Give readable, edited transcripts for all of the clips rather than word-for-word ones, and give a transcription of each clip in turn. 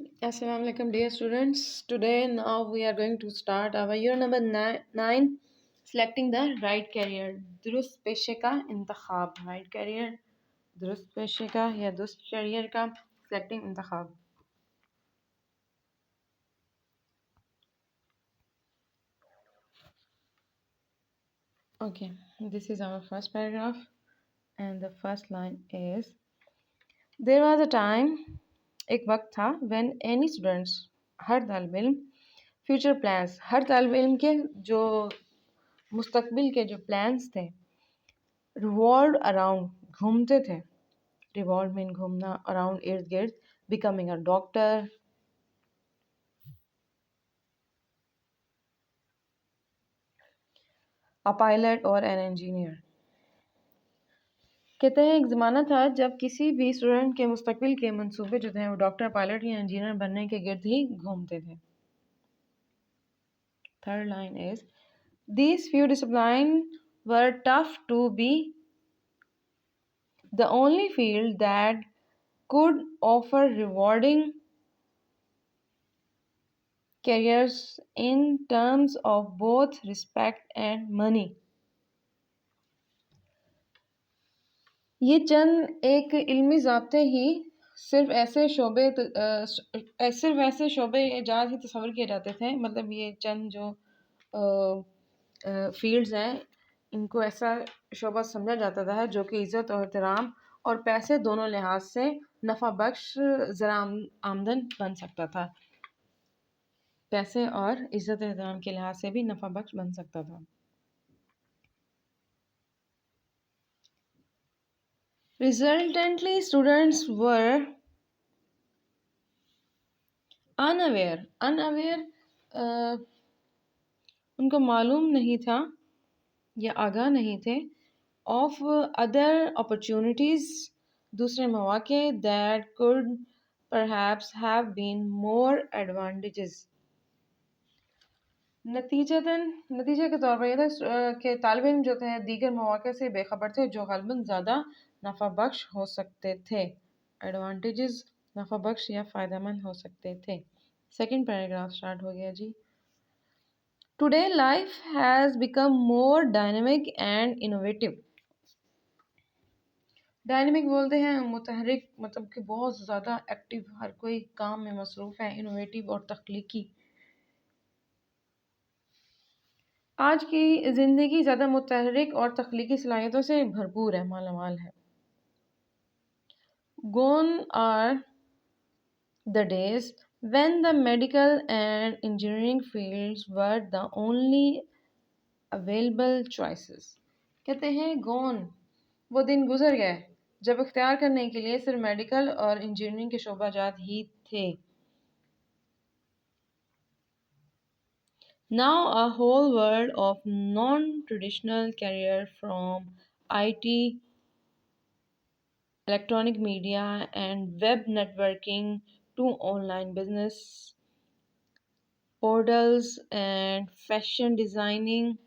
Assalamu alaikum, dear students. Today, now we are going to start our year number nine, selecting the right career. दुरुस्त पेशे का इंतखाब. Right career, दुरुस्त पेशे का या दुरुस्त career का selecting इंतखाब. Okay, this is our first paragraph, and the first line is: There was a time, एक वक्त था, when any students, हर तालिब इल्म, future plans, हर तालिब इल्म के जो मुस्तकबिल के जो प्लान्स थे, revolved around, घूमते थे, revolve मीन घूमना, around इर्द गिर्द, becoming a doctor, a pilot or an engineer. कहते हैं एक ज़माना था जब किसी भी स्टूडेंट के मुस्तकबिल के मंसूबे जो थे वो डॉक्टर, पायलट या इंजीनियर बनने के गिर्द ही घूमते थे. Third line is: These few disciplines were tough to be the only field that could offer rewarding careers in terms of both respect and money. ये चंद एक इल्मी ज़ाब्ते ही सिर्फ ऐसे शोबे इजाज़ ही तस्वर किए जाते थे. मतलब ये चंद जो फील्ड्स हैं इनको ऐसा शोबा समझा जाता था जो कि इज़्ज़त और एहतराम और पैसे दोनों लिहाज से नफ़ा बख्श ज़रा आमदन बन सकता था. पैसे और इज़्ज़त एहतराम के लिहाज से भी नफ़ा बख्श बन सकता था. Resultantly, students were unaware. उनको मालूम नहीं था या आगाह नहीं थे of other opportunities, दूसरे मौके that could perhaps have been more advantages. नतीजे के तौर पर यह था कि तालिब इल्म जो थे दीगर मौके से बेखबर थे जो ग़ालिबन ज़्यादा नफ़ा बख्श हो सकते थे. एडवांटेजेस नफ़ा बख्श या फ़ायदेमंद हो सकते थे. सेकंड पैराग्राफ स्टार्ट हो गया जी. Today life has become more dynamic and innovative. Dynamic बोलते हैं मुतहरिक, मतलब कि बहुत ज़्यादा एक्टिव, हर कोई काम में मसरूफ़ है. इनोवेटिव और तख्लीकी. आज की ज़िंदगी ज़्यादा मुतहरिक और तख्लीकी सलाहियतों से भरपूर है, मालामाल है. Gone are the days when the medical and engineering fields were the only available choices. कहते हैं gone, वो दिन गुजर गए जब इख्तियार करने के लिए सिर्फ मेडिकल और इंजीनियरिंग के शोबाजात ही थे. Now a whole world of non-traditional career from IT, electronic media and web networking to online business, portals and fashion designing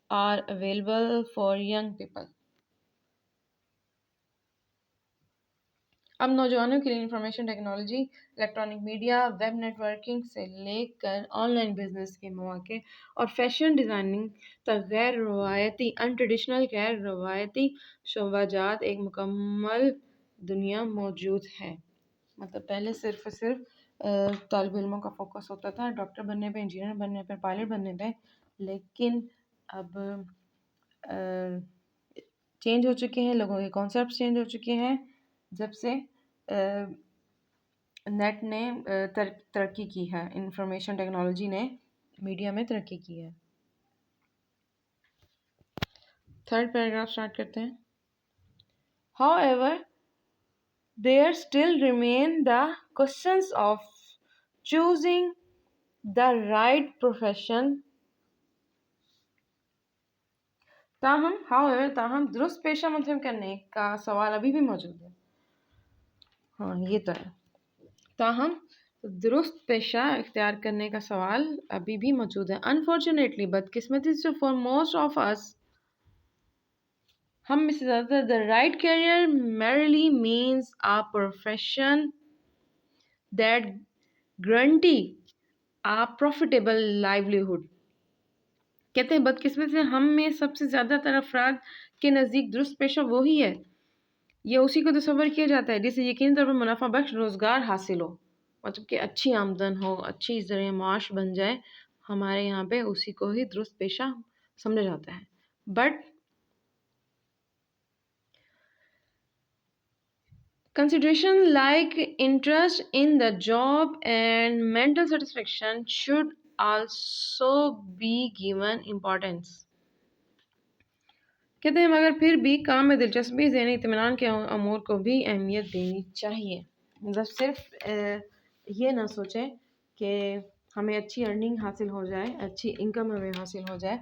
are available for young people. अब नौजवानों के लिए information technology, electronic media, web networking से लेकर online business के मौके और fashion designing तक गैर रवायती शोबाजात एक मुकम्मल दुनिया मौजूद है. मतलब पहले सिर्फ तालिब इल्मों का फोकस होता था डॉक्टर बनने पे, इंजीनियर बनने पे, पायलट बनने पे, लेकिन अब चेंज हो चुके हैं, लोगों के कॉन्सेप्ट चेंज हो चुके हैं जब से नेट ने तरक्की की है, इंफॉर्मेशन टेक्नोलॉजी ने मीडिया में तरक्की की है. थर्ड पैराग्राफ स्टार्ट करते हैं. However, there still remain the questions of choosing the right profession. ताहम दुरुस्त पेशा मुंतखब करने का सवाल अभी भी मौजूद है. हाँ, ये तो है. ताहम दुरुस्त पेशा इख्तियार करने का सवाल अभी भी मौजूद है. अनफॉर्चुनेटली, बदकिस्मती से फॉर मोस्ट ऑफ अस, हम में से ज़्यादातर, the right career merely means a profession that guarantee a profitable livelihood। कहते हैं बदकिस्मत से हम में सबसे ज़्यादातर अफराद के नज़दीक दुरुस्त पेशा वही है या उसी को तसव्वुर किया जाता है जिससे यकीनी तौर पर मुनाफा बख्श रोज़गार हासिल हो, मतलब कि अच्छी आमदन हो, अच्छी ज़रिए माश बन जाए। हमारे यहाँ पे उसी को ही दुरुस्त पेशा समझा जाता है। But consideration like interest in the job and mental satisfaction should also be given importance। कहते हैं मगर फिर भी काम में दिलचस्पी ज़हनी इत्मीनान के अमूर को भी अहमियत देनी चाहिए। मतलब सिर्फ ये ना सोचें कि हमें अच्छी अर्निंग हासिल हो जाए, अच्छी इनकम हमें हासिल हो जाए,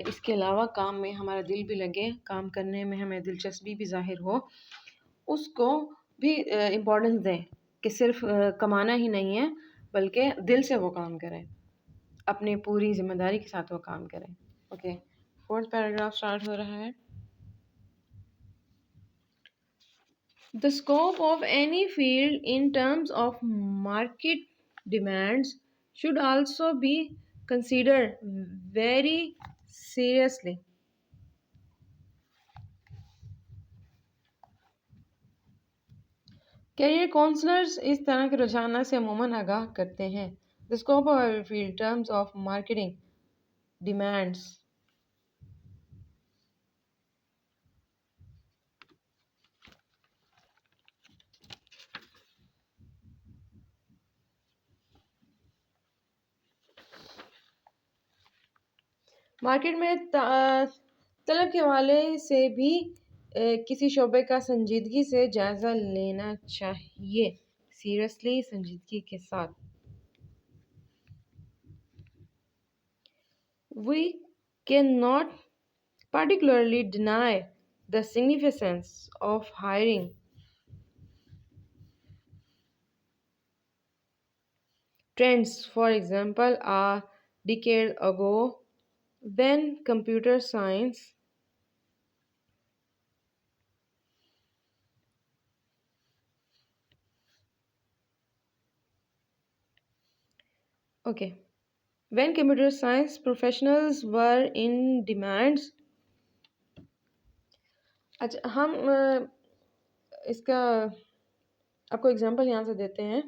इसके अलावा काम में हमारा दिल भी लगे, काम करने में हमें दिलचस्पी भी ज़ाहिर हो, उसको भी इम्पोर्टेंस दें कि सिर्फ कमाना ही नहीं है बल्कि दिल से वो काम करें, अपनी पूरी जिम्मेदारी के साथ वो काम करें। ओके, फोर्थ पैराग्राफ स्टार्ट हो रहा है। The scope of any field in terms of market demands should also be considered very seriously। Career counsellors इस तरह के रुझाना से अमूमन आगाह करते हैं। The scope of every field in terms of marketing demands market में तलब के हवाले से भी किसी शोबे का संजीदगी से जायज़ा लेना चाहिए। सीरियसली, संजीदगी के साथ। We cannot particularly deny the significance of hiring trends. For example, a decade ago, when computer science okay when computer science professionals were in demands। अच्छा, हम इसका आपको एग्जांपल यहाँ से देते हैं।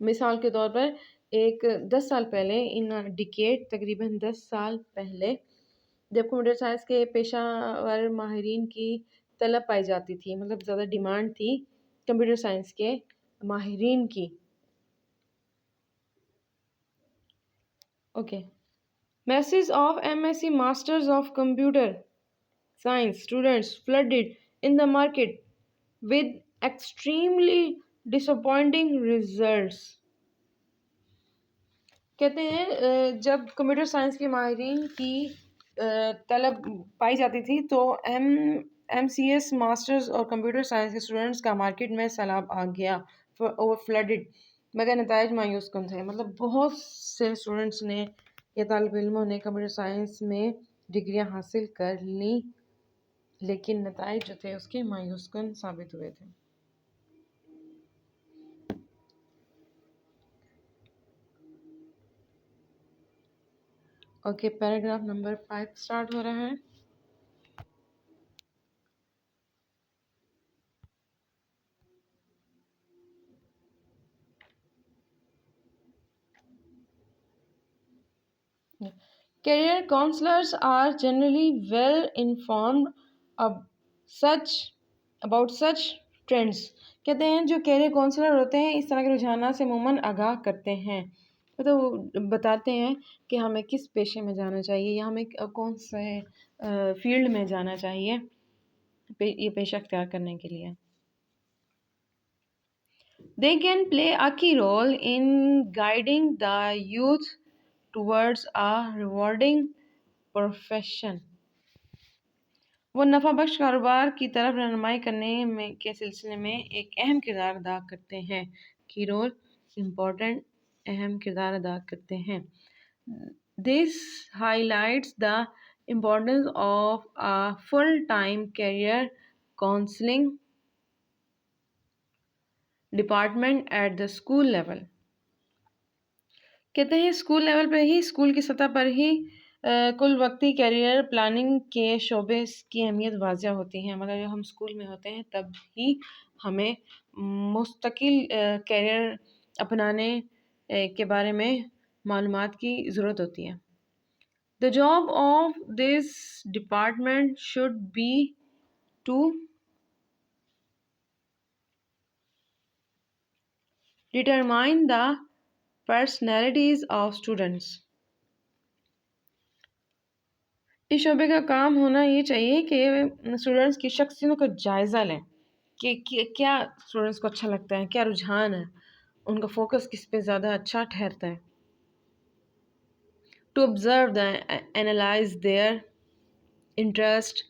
मिसाल के तौर पर एक 10 साल पहले, इन डिकेड तकरीबन 10 साल पहले, जब कंप्यूटर साइंस के पेशावर माहिरीन की तलब पाई जाती थी, मतलब ज़्यादा डिमांड थी कंप्यूटर साइंस के माहिरीन की। Okay, masses of MSc Masters of Computer Science students flooded in the market with extremely disappointing results। कहते हैं जब कंप्यूटर साइंस के माहिरीन की तलब पाई जाती थी तो MCS मास्टर्स और कंप्यूटर साइंस के स्टूडेंट्स का मार्केट में सैलाब आ गया, ओवर फ्लडेड, मगर नताइज मायूस कन थे। मतलब बहुत से स्टूडेंट्स ने या तालिब इल्मों ने कंप्यूटर साइंस में डिग्रियां हासिल कर ली, लेकिन नताइज जो थे उसके मायूस कन साबित हुए थे। ओके, पैराग्राफ नंबर 5 स्टार्ट हो रहा है। Career counselors are generally well informed ab- such about such trends। कहते हैं जो कैरियर काउंसलर होते हैं इस तरह के रुझाना से अमूमन आगाह करते हैं, तो बताते हैं कि हमें किस पेशे में जाना चाहिए या हमें कौन से फील्ड में जाना चाहिए ये पेशा अख्तियार करने के लिए। They can play a key role in guiding the youth towards a rewarding profession। वो नफ़ा बख्श कारोबार की तरफ रहनुमाई करने में के सिलसिले में एक अहम किरदार अदा करते हैं। की रोल इम्पोर्टेंट, अहम किरदार अदा करते हैं। This highlights the importance of a full time career counselling department at the school level. कहते हैं स्कूल लेवल पे ही, स्कूल की सतह पर ही कुल वक्ती करियर प्लानिंग के शोबे की अहमियत वाज़िया होती है। मतलब जब हम स्कूल में होते हैं तब ही हमें मुस्तकिल करियर अपनाने के बारे में मालूमात की ज़रूरत होती है। The job of this department should be to determine the personalities of students. इस शोबे का काम होना ये चाहिए कि स्टूडेंट्स की शख्सियतों का जायज़ा लें कि क्या स्टूडेंट्स को अच्छा लगता है, क्या रुझान है, उनका फोकस किस पे ज़्यादा अच्छा ठहरता है। To observe the analyse their interest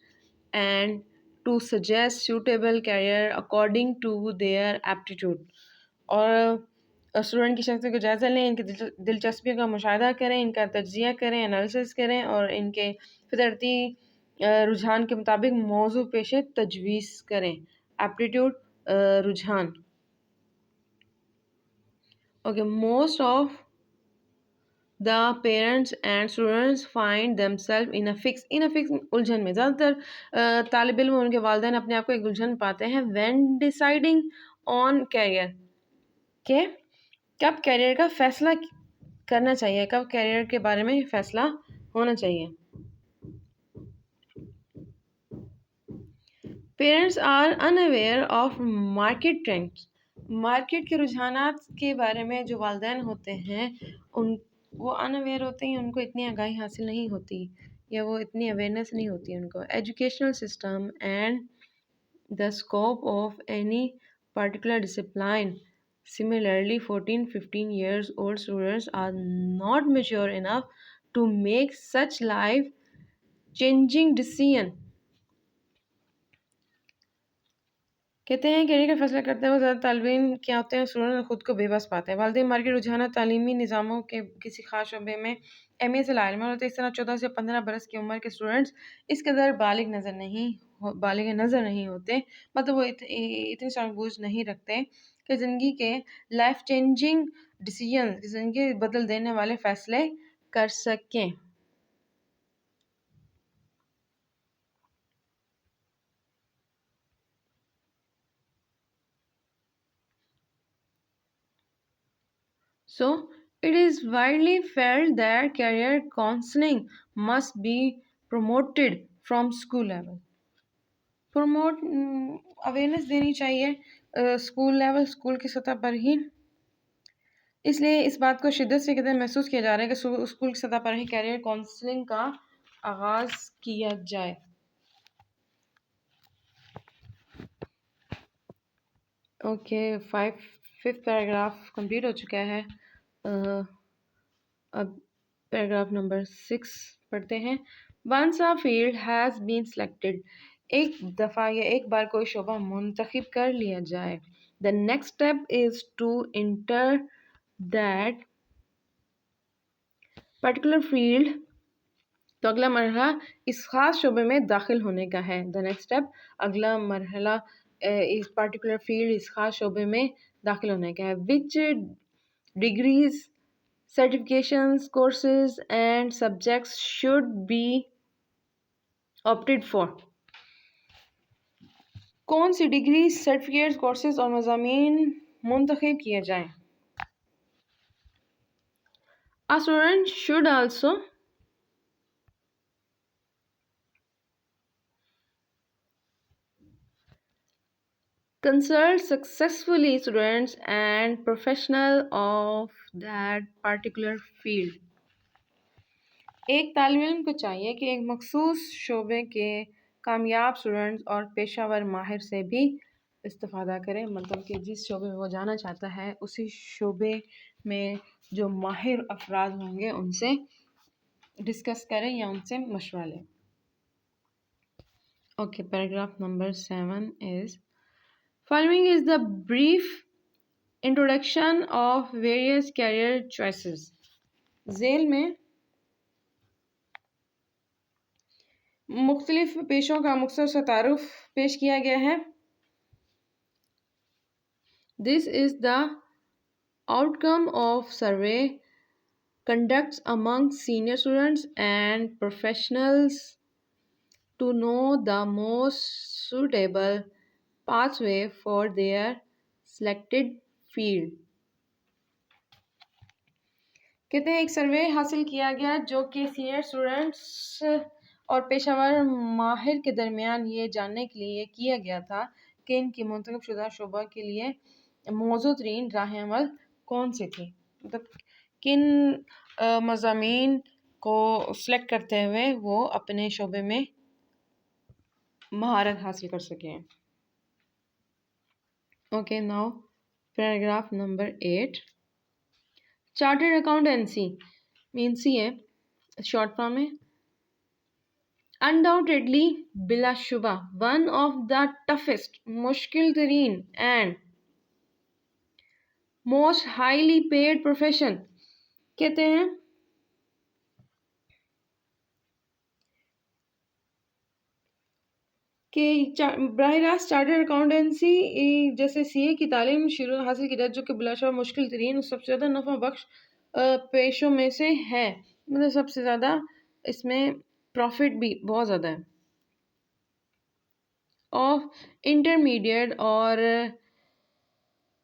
and to suggest suitable career according to their aptitude. और स्टूडेंट की शख्सियत का जायज़ा लें, इनकी दिलचस्पियों का मुशाहिदा करें, इनका तज्ज़िया करें, एनालिसिस करें और इनके फितरती रुझान के मुताबिक मौजू पेशे तजवीज़ करें। एप्टीट्यूड रुझान। Okay, most of the parents and students find themselves in a fix उलझन में। ज़्यादातर तालिब इल्म उनके वालिदैन अपने आप को एक उलझन पाते हैं व्हेन डिसाइडिंग ऑन कैरियर, के कब कैरियर का फैसला करना चाहिए, कब कैरियर के बारे में फैसला होना चाहिए। Parents are unaware of market trends. Market के रुझानात के बारे में जो वालिदैन होते हैं उन वो अनअवेयर होते हैं, उनको इतनी आगाही हासिल नहीं होती या वो इतनी अवेयरनेस नहीं होती उनको। Educational system and the scope of any particular discipline. Similarly, 14-15 years old students are not mature enough to make such life changing decision. कहते हैं कैरियर का फैसला करते हुए ज़्यादा तालिबीन क्या होते हैं, स्टूडेंट खुद को बेबस पाते हैं। वालिदैन मार्केट रुझाना तालीमी निज़ामों के किसी खास शोबे में अहमियत से लाइल होते हैं। इस तरह 14 से 15 बरस की उम्र के स्टूडेंट्स इस कदर बालिग नज़र नहीं होते, मतलब वो इतनी समझबूझ नहीं रखते कि ज़िंदगी के लाइफ चेंजिंग डिसीजन, ज़िंदगी बदल देने वाले फ़ैसले कर सकें। So, it is widely felt that career counseling must be promoted from school level. Promote awareness देनी चाहिए स्कूल लेवल, स्कूल की सतह पर ही। इसलिए इस बात को शिद्दत से कहते महसूस किया जा रहा है कि स्कूल की सतह पर ही कैरियर काउंसलिंग का आगाज़ किया जाए। ओके, फिफ्थ पैराग्राफ कंप्लीट हो चुका है। अब पैराग्राफ नंबर 6 पढ़ते हैं। Once a field has been selected, एक दफ़ा या एक बार कोई शोबा मुंतखब कर लिया जाए, the next step is to enter that particular field. तो अगला मरहला इस खास शोबे में दाखिल होने का है। द नेक्स्ट स्टेप, अगला मरहला इस पर्टिकुलर फील्ड, इस खास शोबे में दाखिल होने का है। विच degrees, certifications, courses and subjects should be opted for। कौन सी डिग्री, सर्टिफिकेट्स, कोर्सेज और मज़ामीन मुंतखब किए जाएं। A student should also consult successfully students and professional of that particular field। एक तालिब इल्म को चाहिए कि एक मखसूस शोबे के कामयाब स्टूडेंट्स और पेशावर माहिर से भी इस्तिफ़ादा करें। मतलब कि जिस शोबे में वो जाना चाहता है उसी शोबे में जो माहिर अफराद होंगे उनसे डिस्कस करें या उनसे मशवरा लें। Okay, paragraph number 7 is following is the brief introduction of various career choices. झेल में मुख्तलिफ पेशों का मुख्तसर सा तारुफ पेश किया गया है। This is the outcome of survey conducts among senior students and professionals to know the most suitable pathway for their selected field. कहते हैं एक सर्वे हासिल किया गया जो कि सीनियर स्टूडेंट्स और पेशावर माहिर के दरमियान ये जानने के लिए किया गया था कि इनकी मुंतखब शुदा शोबा के लिए मौजूद तरीन राह अमल कौन सी थी, मतलब किन मज़ामीन को सेलेक्ट करते हुए वो अपने शोबे में महारत हासिल कर सकें. Okay, now paragraph number 8. Chartered accountancy mean CA short form है. अनडाउटेडली बिलाशुबा वन ऑफ द टफेस्ट मुश्किल तरीन and most highly paid profession. कहते हैं कि बराह रास्त चार्टर्ड अकाउंटेंसी जैसे CA की तालीम शुरू हासिल की जाए जो कि बिलाशुबा मुश्किल तरीन सबसे ज़्यादा नफ़ा बख्श पेशों में से है, मतलब सबसे ज़्यादा इसमें प्रॉफिट भी बहुत ज़्यादा है. ऑफ इंटरमीडिएट और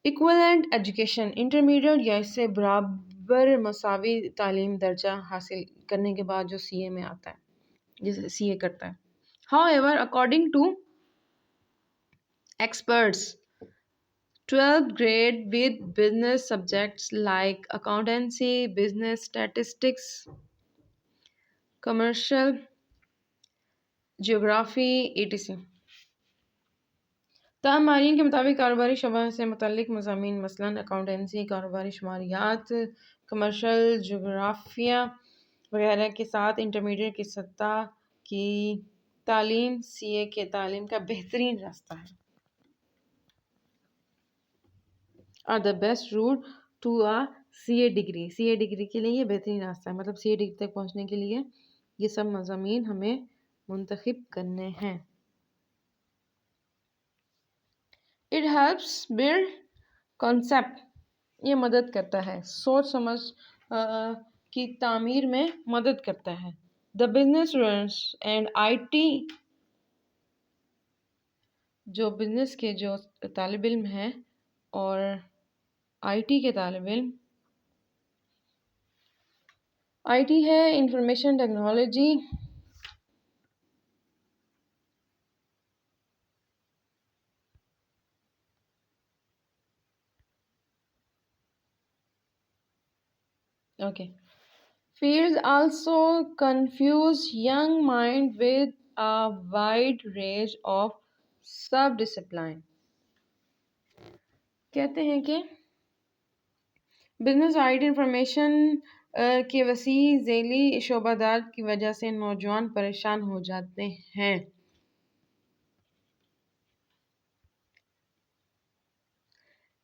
इक्वलेंट एजुकेशन, इंटरमीडिएट या इससे बराबर मसावी तालीम दर्जा हासिल करने के बाद जो CA में आता है, जिसे CA करता है. However, according to experts, 12th grade with business subjects like accountancy, business statistics, commercial geography, etc. ताहम माहिरीन के मुताबिक कारोबारी शोबा से मुतल्लिक मज़ामीन मसलन अकाउंटेंसी, कारोबारी शुमारियात, कमर्शल जोग्राफिया वगैरह के साथ इंटरमीडिएट की सतह की तालीम CA के तालीम का बेहतरीन रास्ता है. Are the best route to a CA degree. CA degree के लिए ये बेहतरीन रास्ता है, मतलब CA डिग्री तक पहुंचने के लिए ये सब मज़ामीन हमें मुंतखब करने हैं. इट हेल्प्स बिल्ड कॉन्सेप्ट, ये मदद करता है सोच समझ की तामीर में मदद करता है. The business students and IT, जो बिजनेस के जो तालिब इल्म हैं और IT के तालिब इल्म, IT है information technology, okay. Fields also confuse young mind with a wide range of sub-discipline. कहते हैं कि बिजनेस IT इंफॉर्मेशन के वसी झेली शोबादार की वजह से नौजवान परेशान हो जाते हैं.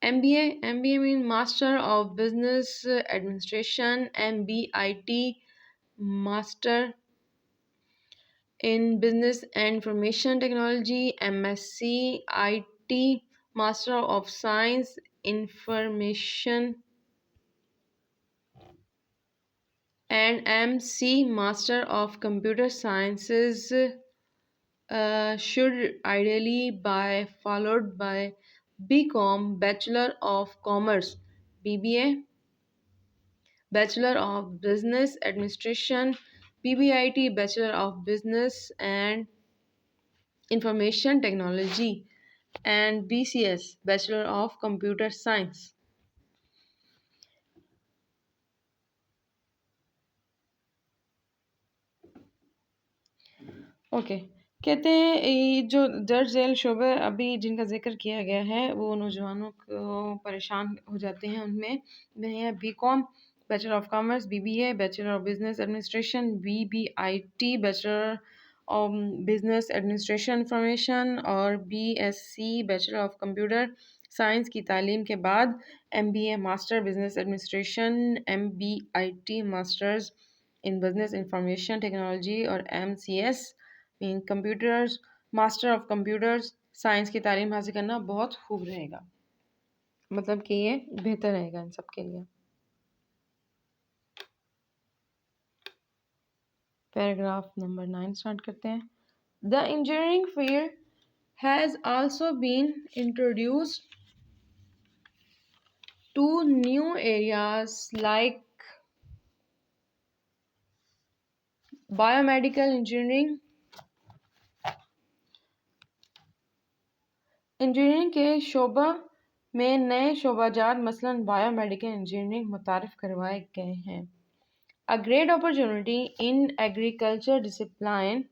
MBA mean Master of Business Administration, MBIT Master in Business and Information Technology, MSc IT Master of Science Information, and MC Master of Computer Sciences should ideally be followed by BCom Bachelor of Commerce, BBA Bachelor of Business Administration, BBIT Bachelor of Business and Information Technology, and BCS Bachelor of Computer Science. Okay. कहते हैं ये जो दर्ज झेल शोबे अभी जिनका जिक्र किया गया है वो नौजवानों को परेशान हो जाते हैं. उनमें है BCom bachelor of commerce, BBA bachelor of business administration, BBIT bachelor of business administration information और BSc bachelor of computer science की तालीम के बाद MBA master business administration, MBIT masters in business information technology और MCS mean computers master of computers science की तालीम हासिल करना बहुत खूब रहेगा. मतलब कि ये बेहतर रहेगा इन सब के लिए। पैराग्राफ नंबर 9 स्टार्ट करते हैं। The engineering field has also been introduced to new areas like biomedical engineering. Engineering के शोबा में नए शोबाजात मसलन बायोमेडिकल इंजीनियरिंग मुतारिफ करवाए गए हैं। A great opportunity in agriculture discipline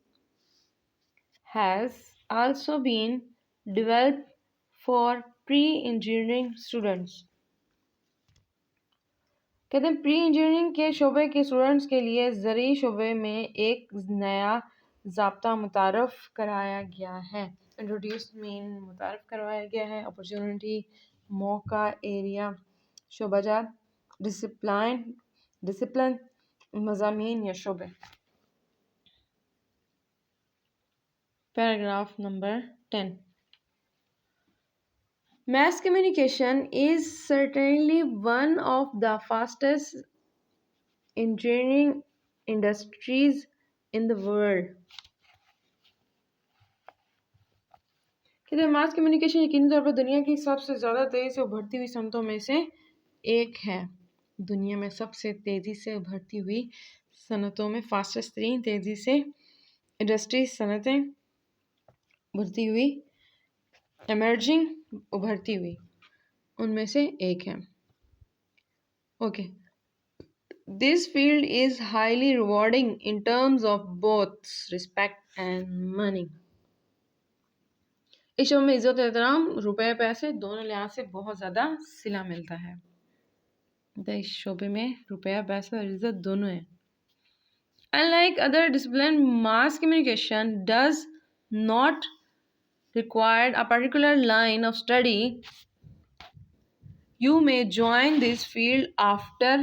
has also been developed for pre-engineering students। कहते हैं प्री इंजीनियरिंग के शोबे के स्टूडेंट्स के लिए ज़रूरी शोबे में एक नया ज़ाब्ता मुतारफ़ कराया गया है। इंट्रोड्यूस मीन मुतारफ़ करवाया गया है, अपॉर्चुनिटी मौका, एरिया शोबाजात, डिसिप्लिन मज़ामीन या शोबे। Paragraph number 10। Mass communication is certainly one of the fastest engineering industries in the world। कहते हैं मास कम्युनिकेशन यकीनी तौर पर दुनिया की सबसे ज़्यादा तेज़ी से उभरती हुई सनतों में से एक है। दुनिया में सबसे तेज़ी से उभरती हुई सनतों में फास्टेस्ट तरीन तेज़ी से इंडस्ट्री सनतें उभरती हुई एमर्जिंग उभरती हुई उनमें से एक है। Okay, this field is highly rewarding in terms of both respect and money. इस शो में इज्जत एहतराम रुपए पैसे दोनों लिहाज से बहुत ज़्यादा सिला मिलता है। तो इस शोबे में रुपया पैसा और इज्जत दोनों है। Unlike other discipline, mass communication does not require a particular line of study। You may join this field after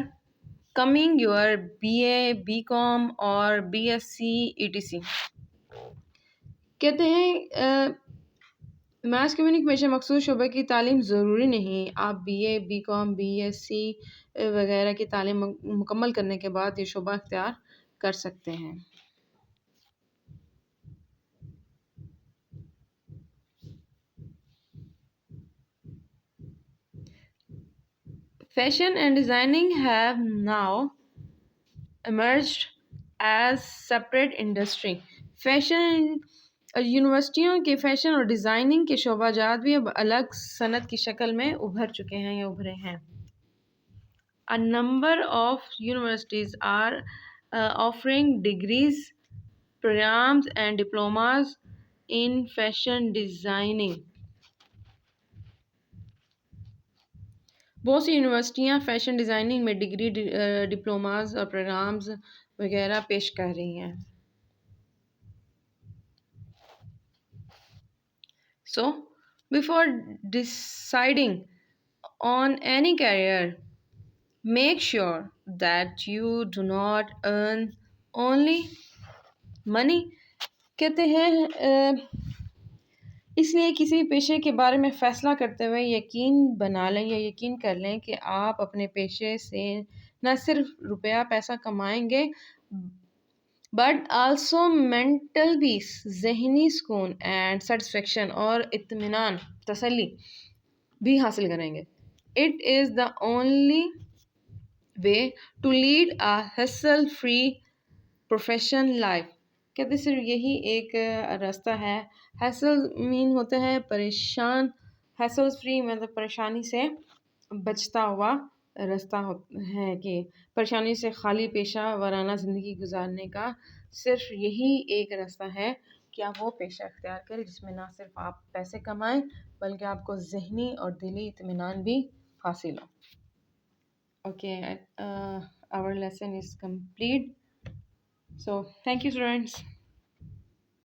coming your BA, BCom और BSc etc। कहते हैं मास कम्युनिकेशन मखसूस शोबे की तालीम ज़रूरी नहीं। आप BA, BCom, BSc वगैरह की तालीम मुकम्मल करने के बाद ये शोबा इख्तियार कर सकते हैं। Fashion and designing have now emerged as separate industry। Fashion यूनिवर्सिटियों के फैशन और डिज़ाइनिंग के शोबाजात भी अब अलग सनत की शक्ल में उभर चुके हैं या उभरे हैं। A number of universities are offering degrees, programs and diplomas in fashion designing। बहुत सी यूनिवर्सिटियाँ फैशन डिज़ाइनिंग में डिग्री, डिप्लोमास और प्रोग्राम्स वगैरह पेश कर रही हैं। So, before deciding on any career, make sure that you do not earn only money। कहते हैं इसलिए किसी पेशे के बारे में फ़ैसला करते हुए यकीन बना लें या यकीन कर लें कि आप अपने पेशे से न सिर्फ रुपया पैसा कमाएंगे बट आल्सो मेंटल पीस, जहनी सुकून एंड सेटिस्फेक्शन और इत्मीनान तसल्ली भी हासिल करेंगे। It is the only way to lead a hassle free profession life. कहते सिर्फ यही एक रास्ता है। हैसल मीन होता है परेशान, हैसल फ्री मतलब परेशानी से बचता हुआ रास्ता है कि परेशानी से खाली पेशा वाराना ज़िंदगी गुजारने का सिर्फ यही एक रास्ता है कि आप वो पेशा अख्तियार करें जिसमें ना सिर्फ आप पैसे कमाएं बल्कि आपको ज़हनी और दिली इत्मीनान भी हासिल हो। Okay, our lesson is complete. So, thank you, students.